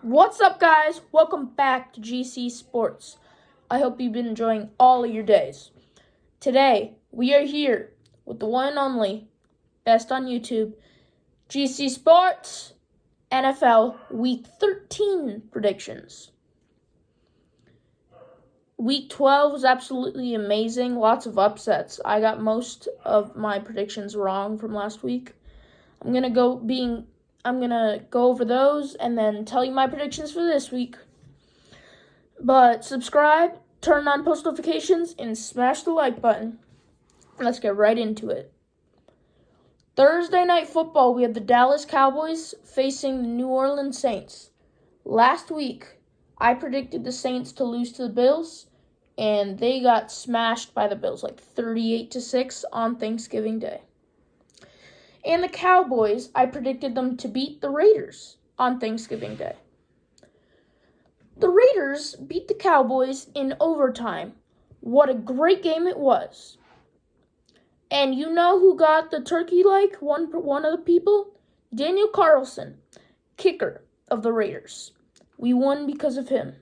What's up, guys? Welcome back to GC Sports. I hope you've been enjoying all of your days. Today, we are here with the one and only, best on YouTube, GC Sports NFL Week 13 predictions. Week 12 was absolutely amazing. Lots of upsets. I got most of my predictions wrong from last week. I'm going to go over those and then tell you my predictions for this week. But subscribe, turn on post notifications, and smash the like button. Let's get right into it. Thursday Night Football, we have the Dallas Cowboys facing the New Orleans Saints. Last week, I predicted the Saints to lose to the Bills, and they got smashed by the Bills, like 38-6 on Thanksgiving Day. And the Cowboys, I predicted them to beat the Raiders on Thanksgiving Day. The Raiders beat the Cowboys in overtime. What a great game it was. And you know who got the turkey like? One of the people? Daniel Carlson, kicker of the Raiders. We won because of him.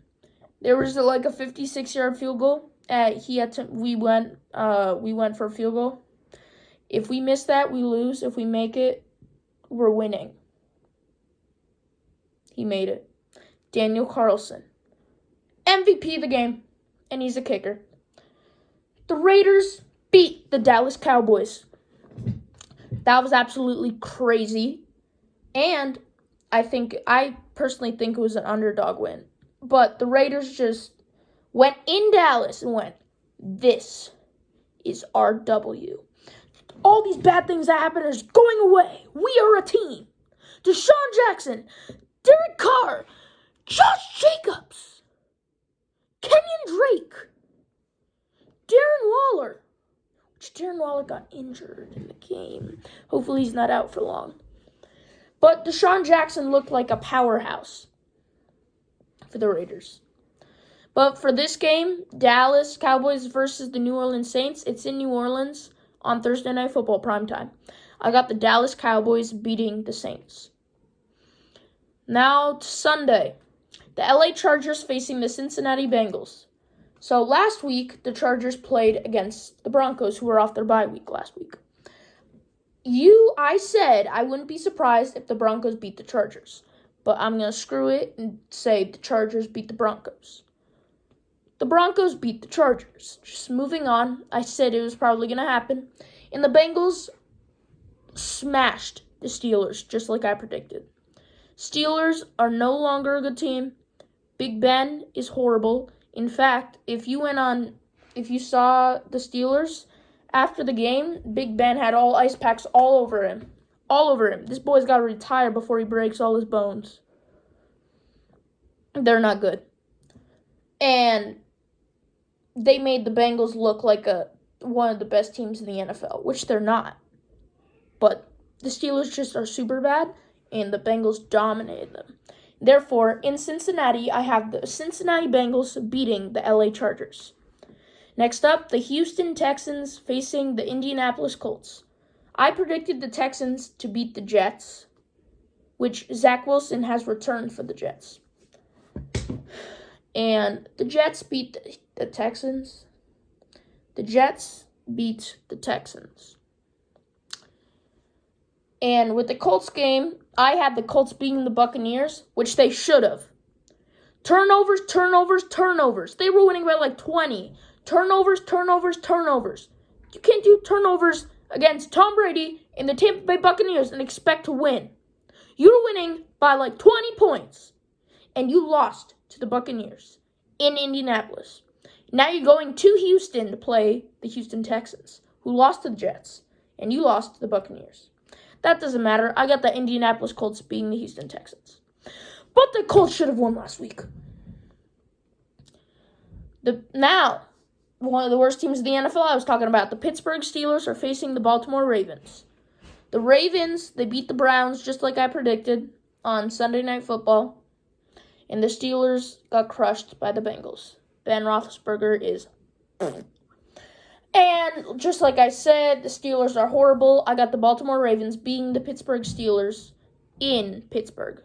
There was a 56-yard field goal. We went for a field goal. If we miss that, we lose. If we make it, we're winning. He made it. Daniel Carlson, MVP of the game, and he's a kicker. The Raiders beat the Dallas Cowboys. That was absolutely crazy. And I personally think it was an underdog win. But the Raiders just went in Dallas and went, this is our W. All these bad things that happen are just going away. We are a team. Deshaun Jackson, Derek Carr, Josh Jacobs, Kenyon Drake, Darren Waller. Which Darren Waller got injured in the game. Hopefully he's not out for long. But Deshaun Jackson looked like a powerhouse for the Raiders. But for this game, Dallas Cowboys versus the New Orleans Saints, it's in New Orleans on Thursday Night Football primetime. I got the Dallas Cowboys beating the Saints. Now to Sunday. The LA Chargers facing the Cincinnati Bengals. So last week, the Chargers played against the Broncos, who were off their bye week last week. I said I wouldn't be surprised if the Broncos beat the Chargers. But I'm going to screw it and say the Chargers beat the Broncos. The Broncos beat the Chargers. Just moving on, I said it was probably going to happen. And the Bengals smashed the Steelers, just like I predicted. Steelers are no longer a good team. Big Ben is horrible. In fact, if you saw the Steelers after the game, Big Ben had all ice packs all over him. All over him. This boy's got to retire before he breaks all his bones. They're not good. And they made the Bengals look like one of the best teams in the NFL, which they're not. But the Steelers just are super bad, and the Bengals dominated them. Therefore, in Cincinnati, I have the Cincinnati Bengals beating the LA Chargers. Next up, the Houston Texans facing the Indianapolis Colts. I predicted the Texans to beat the Jets, which Zach Wilson has returned for the Jets. And the Jets beat the Texans. The Jets beat the Texans. And with the Colts game, I had the Colts beating the Buccaneers, which they should have. Turnovers. They were winning by 20. Turnovers. You can't do turnovers against Tom Brady and the Tampa Bay Buccaneers and expect to win. You were winning by 20 points, and you lost to the Buccaneers in Indianapolis. Now you're going to Houston to play the Houston Texans, who lost to the Jets, and you lost to the Buccaneers. That doesn't matter. I got the Indianapolis Colts beating the Houston Texans. But the Colts should have won last week. Now, one of the worst teams in the NFL I was talking about, the Pittsburgh Steelers are facing the Baltimore Ravens. The Ravens, they beat the Browns just like I predicted on Sunday Night Football. And the Steelers got crushed by the Bengals. Ben Roethlisberger is... And just like I said, the Steelers are horrible. I got the Baltimore Ravens beating the Pittsburgh Steelers in Pittsburgh.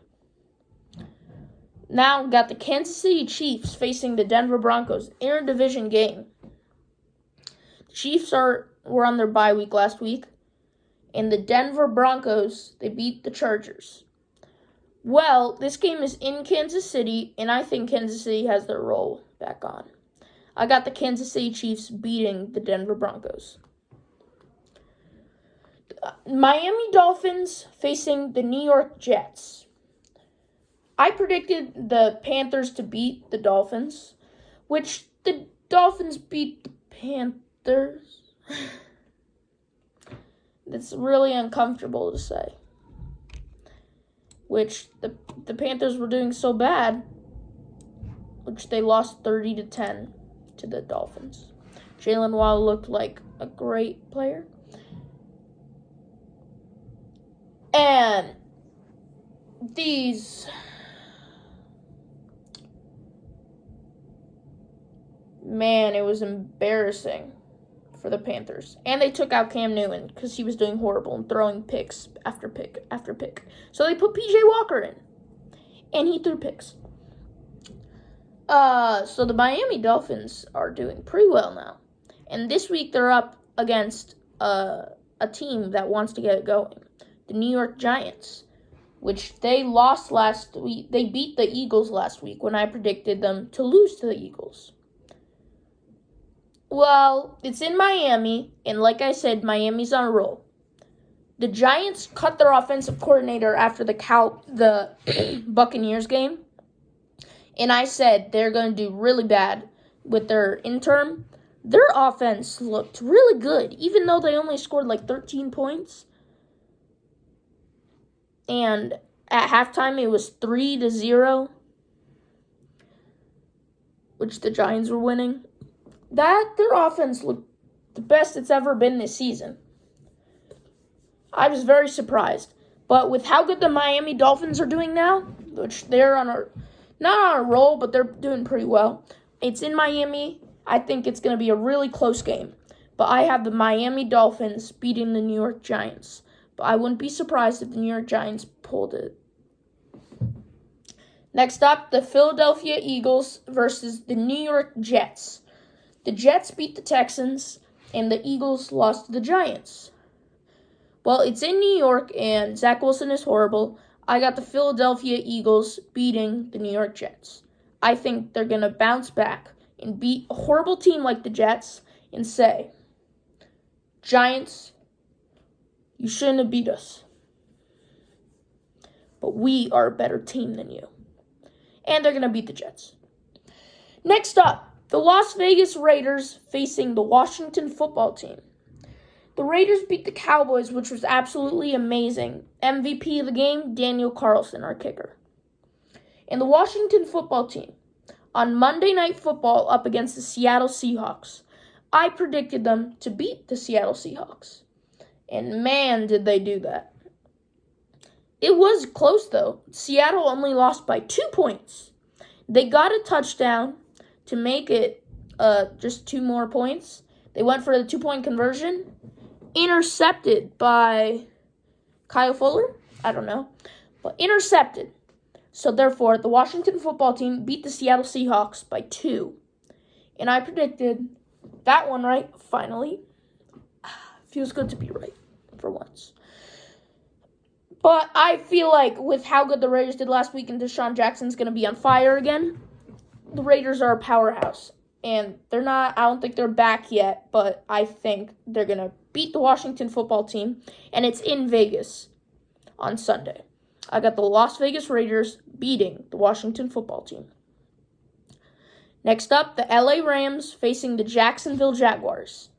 Now got the Kansas City Chiefs facing the Denver Broncos. Interdivision game. The Chiefs were on their bye week last week. And the Denver Broncos, they beat the Chargers. Well, this game is in Kansas City, and I think Kansas City has their roll back on. I got the Kansas City Chiefs beating the Denver Broncos. Miami Dolphins facing the New York Jets. I predicted the Panthers to beat the Dolphins, which the Dolphins beat the Panthers. It's really uncomfortable to say. Which the Panthers were doing so bad, which they lost 30-10 to the Dolphins. Jalen Waddle looked like a great player. And it was embarrassing for the Panthers. And they took out Cam Newton because he was doing horrible and throwing picks after pick after pick. So they put P.J. Walker in, and he threw picks. So the Miami Dolphins are doing pretty well now. And this week they're up against a team that wants to get it going. The New York Giants, which they lost last week. They beat the Eagles last week when I predicted them to lose to the Eagles. Well, it's in Miami, and like I said, Miami's on a roll. The Giants cut their offensive coordinator after the Buccaneers game, and I said they're going to do really bad with their interim. Their offense looked really good, even though they only scored like 13 points. And at halftime, it was 3-0, which the Giants were winning. Their offense looked the best it's ever been this season. I was very surprised. But with how good the Miami Dolphins are doing now, which they're not on a roll, but they're doing pretty well. It's in Miami. I think it's going to be a really close game. But I have the Miami Dolphins beating the New York Giants. But I wouldn't be surprised if the New York Giants pulled it. Next up, the Philadelphia Eagles versus the New York Jets. The Jets beat the Texans, and the Eagles lost to the Giants. Well, it's in New York, and Zach Wilson is horrible. I got the Philadelphia Eagles beating the New York Jets. I think they're going to bounce back and beat a horrible team like the Jets and say, Giants, you shouldn't have beat us. But we are a better team than you. And they're going to beat the Jets. Next up, the Las Vegas Raiders facing the Washington Football Team. The Raiders beat the Cowboys, which was absolutely amazing. MVP of the game, Daniel Carlson, our kicker. And the Washington Football Team, on Monday Night Football up against the Seattle Seahawks, I predicted them to beat the Seattle Seahawks. And man, did they do that. It was close, though. Seattle only lost by 2 points. They got a touchdown to make it just 2 more points. They went for the 2-point conversion. Intercepted by Kyle Fuller. I don't know. But intercepted. So, therefore, the Washington Football Team beat the Seattle Seahawks by 2. And I predicted that one right, finally. Feels good to be right for once. But I feel like with how good the Raiders did last week and Deshaun Jackson's going to be on fire again, the Raiders are a powerhouse. And they're not, I don't think they're back yet, but I think they're going to beat the Washington Football Team. And it's in Vegas on Sunday. I got the Las Vegas Raiders beating the Washington Football Team. Next up, the LA Rams facing the Jacksonville Jaguars.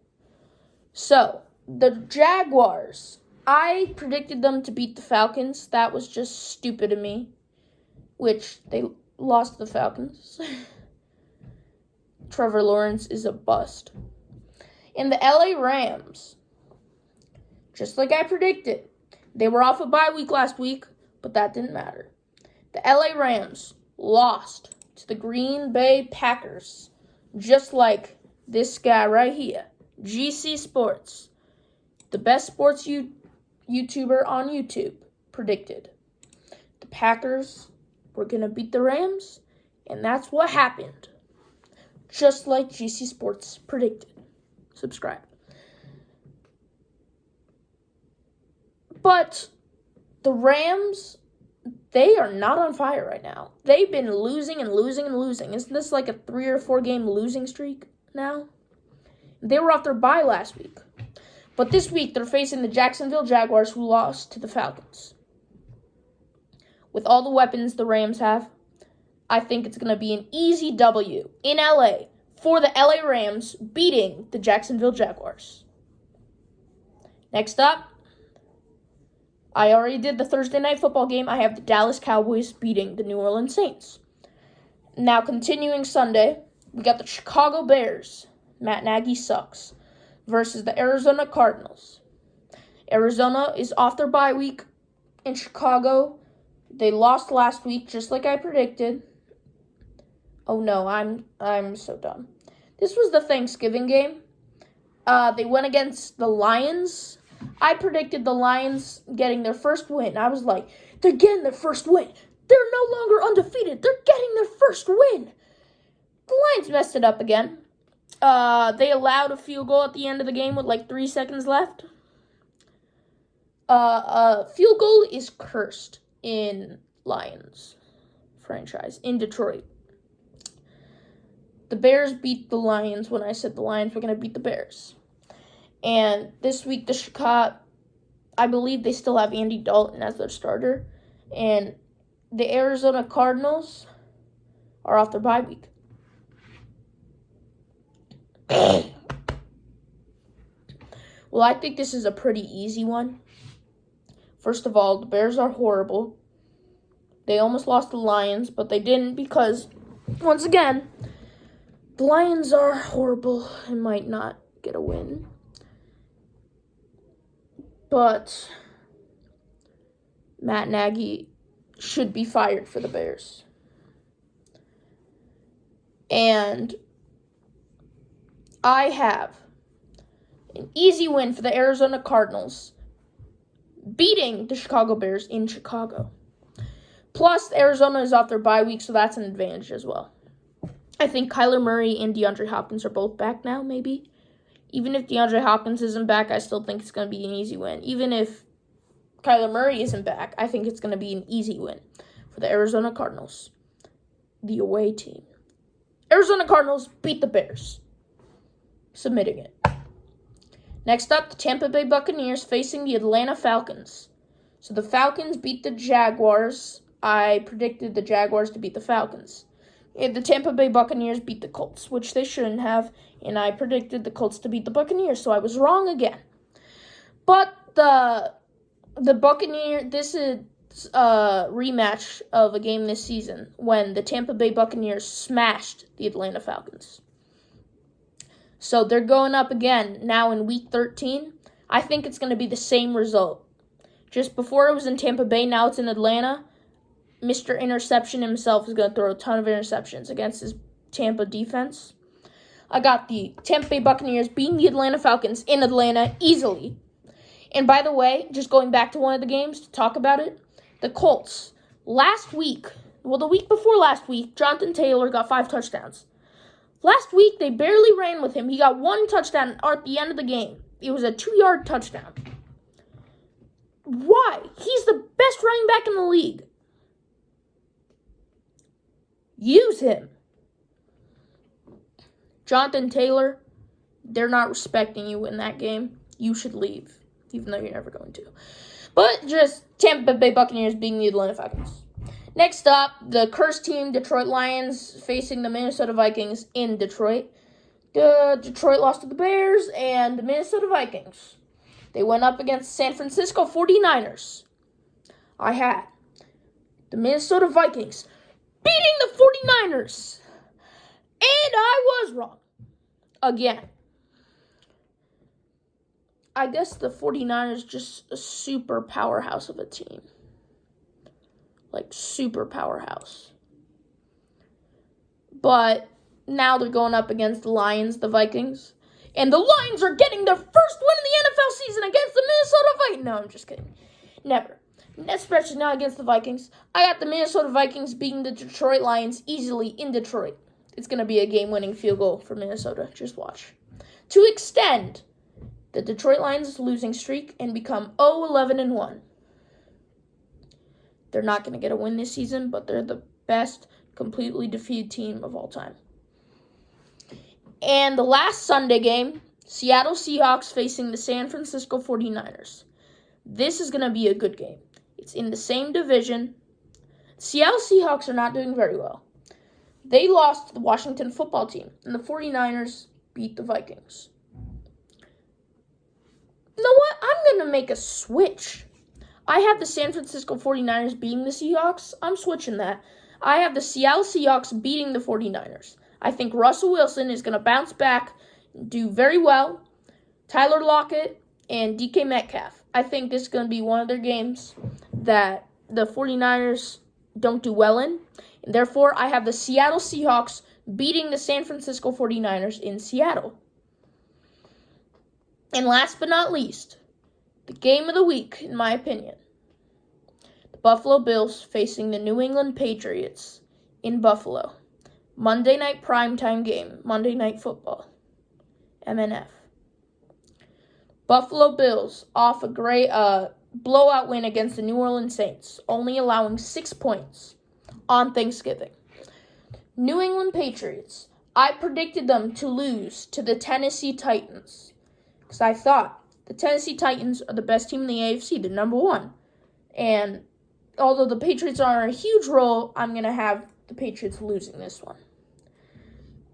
So, the Jaguars, I predicted them to beat the Falcons. That was just stupid of me, which they lost to the Falcons. Trevor Lawrence is a bust. And the LA Rams, just like I predicted, they were off a bye week last week, but that didn't matter. The LA Rams lost to the Green Bay Packers, just like this guy right here, GC Sports, the best sports YouTuber on YouTube, predicted. The Packers we're going to beat the Rams, and that's what happened. Just like GC Sports predicted. Subscribe. But the Rams, they are not on fire right now. They've been losing and losing and losing. Isn't this like a 3 or 4 game losing streak now? They were off their bye last week. But this week, they're facing the Jacksonville Jaguars, who lost to the Falcons. With all the weapons the Rams have, I think it's going to be an easy W in LA for the LA Rams beating the Jacksonville Jaguars. Next up, I already did the Thursday night football game. I have the Dallas Cowboys beating the New Orleans Saints. Now, continuing Sunday, we got the Chicago Bears. Matt Nagy sucks. Versus the Arizona Cardinals. Arizona is off their bye week. In Chicago, they lost last week, just like I predicted. Oh no, I'm so dumb. This was the Thanksgiving game. They went against the Lions. I predicted the Lions getting their first win. I was like, they're getting their first win. They're no longer undefeated. They're getting their first win. The Lions messed it up again. They allowed a field goal at the end of the game with like 3 seconds left. Field goal is cursed in Lions franchise in Detroit. The Bears beat the Lions when I said the Lions were going to beat the Bears. And this week, the Chicago, I believe they still have Andy Dalton as their starter. And the Arizona Cardinals are off their bye week. Well, I think this is a pretty easy one. First of all, the Bears are horrible. They almost lost to the Lions, but they didn't because, once again, the Lions are horrible and might not get a win. But Matt Nagy should be fired for the Bears. And I have an easy win for the Arizona Cardinals, beating the Chicago Bears in Chicago. Plus, Arizona is off their bye week, so that's an advantage as well. I think Kyler Murray and DeAndre Hopkins are both back now, maybe. Even if DeAndre Hopkins isn't back, I still think it's going to be an easy win. Even if Kyler Murray isn't back, I think it's going to be an easy win for the Arizona Cardinals, the away team. Arizona Cardinals beat the Bears, submitting it. Next up, the Tampa Bay Buccaneers facing the Atlanta Falcons. So the Falcons beat the Jaguars. I predicted the Jaguars to beat the Falcons. And the Tampa Bay Buccaneers beat the Colts, which they shouldn't have, and I predicted the Colts to beat the Buccaneers, so I was wrong again. But the this is a rematch of a game this season when the Tampa Bay Buccaneers smashed the Atlanta Falcons. So they're going up again now in Week 13. I think it's going to be the same result. Just before it was in Tampa Bay, now it's in Atlanta. Mr. Interception himself is going to throw a ton of interceptions against his Tampa defense. I got the Tampa Bay Buccaneers beating the Atlanta Falcons in Atlanta easily. And by the way, just going back to one of the games to talk about it, the Colts. The week before last week, Jonathan Taylor got 5 touchdowns. Last week, they barely ran with him. He got 1 touchdown at the end of the game. It was a 2-yard touchdown. Why? He's the best running back in the league. Use him. Jonathan Taylor, they're not respecting you in that game. You should leave, even though you're never going to. But just Tampa Bay Buccaneers beating the Atlanta Falcons. Next up, the cursed team, Detroit Lions, facing the Minnesota Vikings in Detroit. Detroit lost to the Bears and the Minnesota Vikings. They went up against San Francisco 49ers. I had the Minnesota Vikings beating the 49ers. And I was wrong. Again. I guess the 49ers just a super powerhouse of a team. Like, super powerhouse. But now they're going up against the Lions, the Vikings. And the Lions are getting their first win in the NFL season against the Minnesota Vikings. No, I'm just kidding. Never. especially not against the Vikings. I got the Minnesota Vikings beating the Detroit Lions easily in Detroit. It's going to be a game-winning field goal for Minnesota. Just watch. To extend the Detroit Lions' losing streak and become 0-11-1. They're not going to get a win this season, but they're the best completely defeated team of all time. And the last Sunday game, Seattle Seahawks facing the San Francisco 49ers. This is going to be a good game. It's in the same division. Seattle Seahawks are not doing very well. They lost to the Washington football team, and the 49ers beat the Vikings. You know what? I'm going to make a switch. I have the San Francisco 49ers beating the Seahawks. I'm switching that. I have the Seattle Seahawks beating the 49ers. I think Russell Wilson is going to bounce back, do very well. Tyler Lockett and DK Metcalf. I think this is going to be one of their games that the 49ers don't do well in. And therefore, I have the Seattle Seahawks beating the San Francisco 49ers in Seattle. And last but not least, the game of the week, in my opinion. The Buffalo Bills facing the New England Patriots in Buffalo. Monday night primetime game, Monday Night Football, MNF. Buffalo Bills off a great blowout win against the New Orleans Saints, only allowing 6 points on Thanksgiving. New England Patriots, I predicted them to lose to the Tennessee Titans because I thought the Tennessee Titans are the best team in the AFC. They're number one. And although the Patriots are in a huge role, I'm going to have the Patriots losing this one.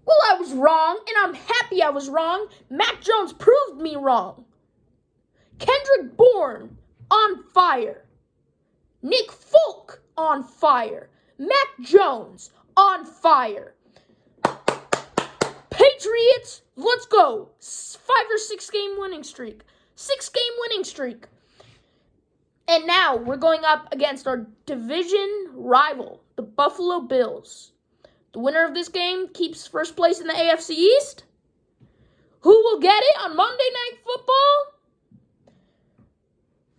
Well, I was wrong, and I'm happy I was wrong. Mac Jones proved me wrong. Kendrick Bourne, on fire. Nick Folk, on fire. Mac Jones, on fire. Patriots, let's go. 5 or 6 game winning streak. 6 game winning streak. And now we're going up against our division rival, the Buffalo Bills. The winner of this game keeps first place in the AFC East. Who will get it on Monday Night Football?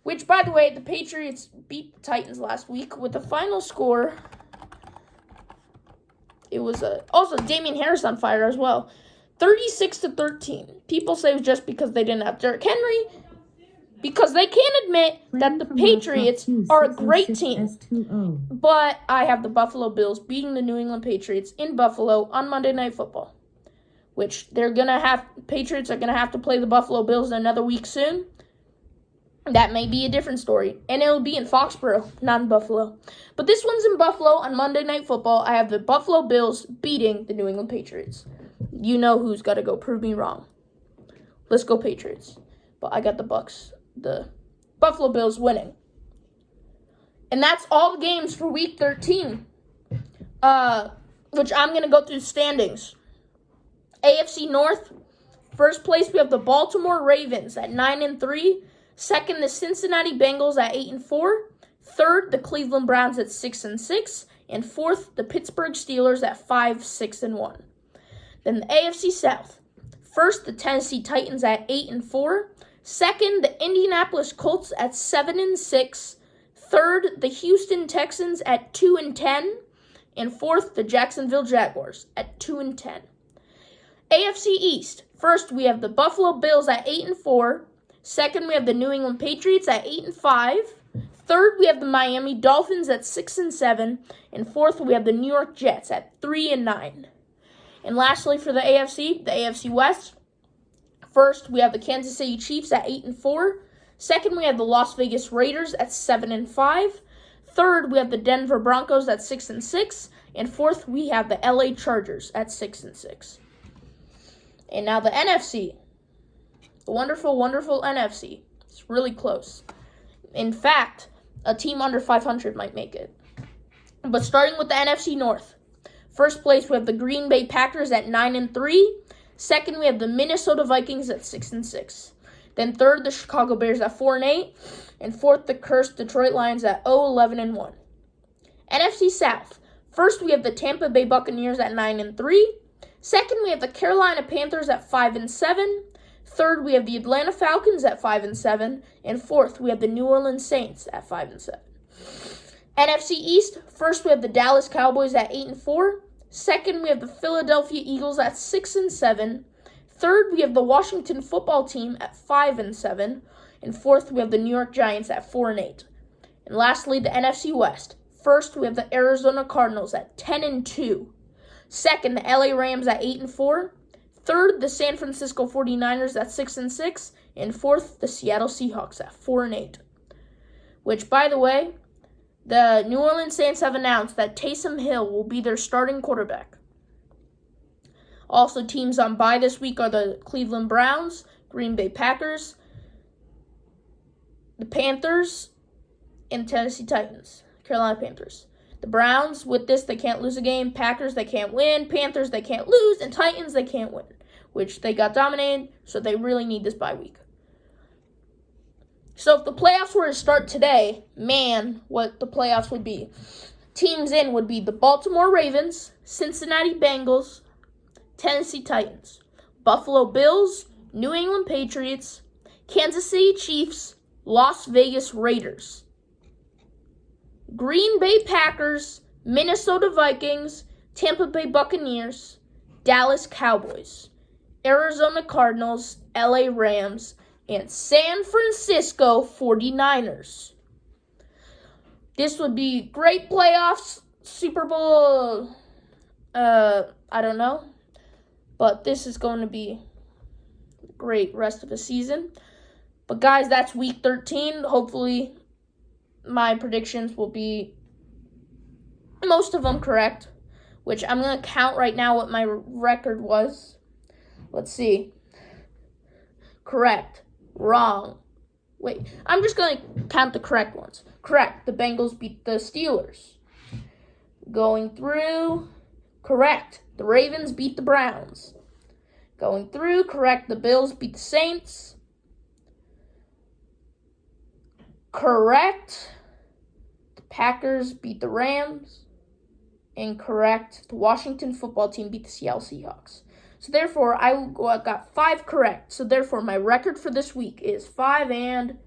Which, by the way, the Patriots beat the Titans last week with the final score. It was also Damian Harris on fire as well. 36-13. People say it was just because they didn't have Derrick Henry. Because they can't admit that the Patriots are a great team. But I have the Buffalo Bills beating the New England Patriots in Buffalo on Monday Night Football. Which Patriots are going to have to play the Buffalo Bills another week soon. That may be a different story. And it'll be in Foxborough, not in Buffalo. But this one's in Buffalo on Monday Night Football. I have the Buffalo Bills beating the New England Patriots. You know who's got to go prove me wrong. Let's go Patriots. But I got the Bucks. The Buffalo Bills winning. And that's all the games for Week 13. Which I'm going to go through standings. AFC North, first place we have the Baltimore Ravens at 9-3. Second, the Cincinnati Bengals at 8-4. Third, the Cleveland Browns at 6-6. And fourth, the Pittsburgh Steelers at 5-6-1. Then the AFC South. First, the Tennessee Titans at 8-4. Second, the Indianapolis Colts at 7-6. Third, the Houston Texans at 2-10. And fourth, the Jacksonville Jaguars at 2-10. AFC East. First, we have the Buffalo Bills at 8-4. Second, we have the New England Patriots at 8-5. Third, we have the Miami Dolphins at 6-7. And fourth, we have the New York Jets at 3-9. And lastly, for the AFC West. First, we have the Kansas City Chiefs at 8-4. Second, we have the Las Vegas Raiders at 7-5. Third, we have the Denver Broncos at 6-6. And fourth, we have the LA Chargers at 6-6. And now the NFC. The wonderful, wonderful NFC. It's really close. In fact, a team under 500 might make it. But starting with the NFC North. First place, we have the Green Bay Packers at 9-3. Second, we have the Minnesota Vikings at 6-6. Then third, the Chicago Bears at 4-8. And fourth, the cursed Detroit Lions at 0-11-1. NFC South. First, we have the Tampa Bay Buccaneers at 9-3. Second, we have the Carolina Panthers at 5-7. Third, we have the Atlanta Falcons at 5-7. And fourth, we have the New Orleans Saints at 5-7. NFC East, first we have the Dallas Cowboys at 8-4. Second, we have the Philadelphia Eagles at 6-7. Third, we have the Washington Football Team at 5-7. And fourth, we have the New York Giants at 4-8. And lastly, the NFC West. First, we have the Arizona Cardinals at 10-2. Second, the LA Rams at 8-4. Third, the San Francisco 49ers at 6-6. And fourth, the Seattle Seahawks at 4-8. Which, by the way, the New Orleans Saints have announced that Taysom Hill will be their starting quarterback. Also, teams on bye this week are the Cleveland Browns, Green Bay Packers, the Panthers, and Tennessee Titans, Carolina Panthers. The Browns, with this, they can't lose a game. Packers, they can't win. Panthers, they can't lose. And Titans, they can't win, which they got dominated, so they really need this bye week. So if the playoffs were to start today, man, what the playoffs would be. Teams in would be the Baltimore Ravens, Cincinnati Bengals, Tennessee Titans, Buffalo Bills, New England Patriots, Kansas City Chiefs, Las Vegas Raiders, Green Bay Packers, Minnesota Vikings, Tampa Bay Buccaneers, Dallas Cowboys, Arizona Cardinals, LA Rams, and San Francisco 49ers. This would be great playoffs, Super Bowl, I don't know. But this is going to be a great rest of the season. But guys, that's week 13. Hopefully my predictions will be most of them correct, which I'm going to count right now what my record was. Let's see. Correct. Wrong. Wait, I'm just going to count the correct ones. Correct. The Bengals beat the Steelers. Going through. Correct. The Ravens beat the Browns. Going through. Correct. The Bills beat the Saints. Correct. The Packers beat the Rams. Incorrect. The Washington Football Team beat the Seattle Seahawks. So therefore, I got 5 correct. So therefore, my record for this week is 5-10.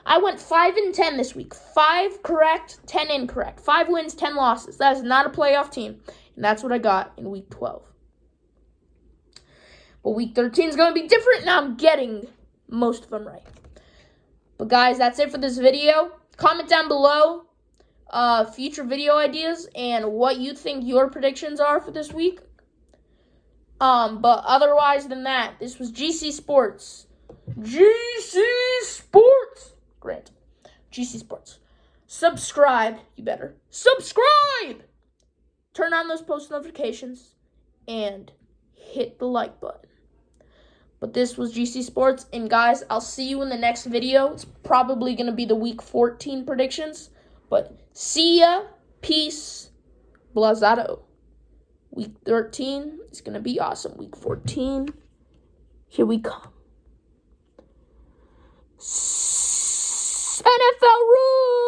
I went 5-10 this week. 5 correct, 10 incorrect. 5 wins, 10 losses. That is not a playoff team. And that's what I got in week 12. But week 13 is going to be different, and I'm getting most of them right. But guys, that's it for this video. Comment down below future video ideas and what you think your predictions are for this week. But otherwise than that, this was GC Sports. GC Sports! Great. GC Sports. Subscribe. You better. Subscribe! Turn on those post notifications and hit the like button. But this was GC Sports, and guys, I'll see you in the next video. It's probably going to be the Week 14 predictions. But see ya. Peace. Blazado. Week 13 is going to be awesome. Week 14, here we come. NFL rules!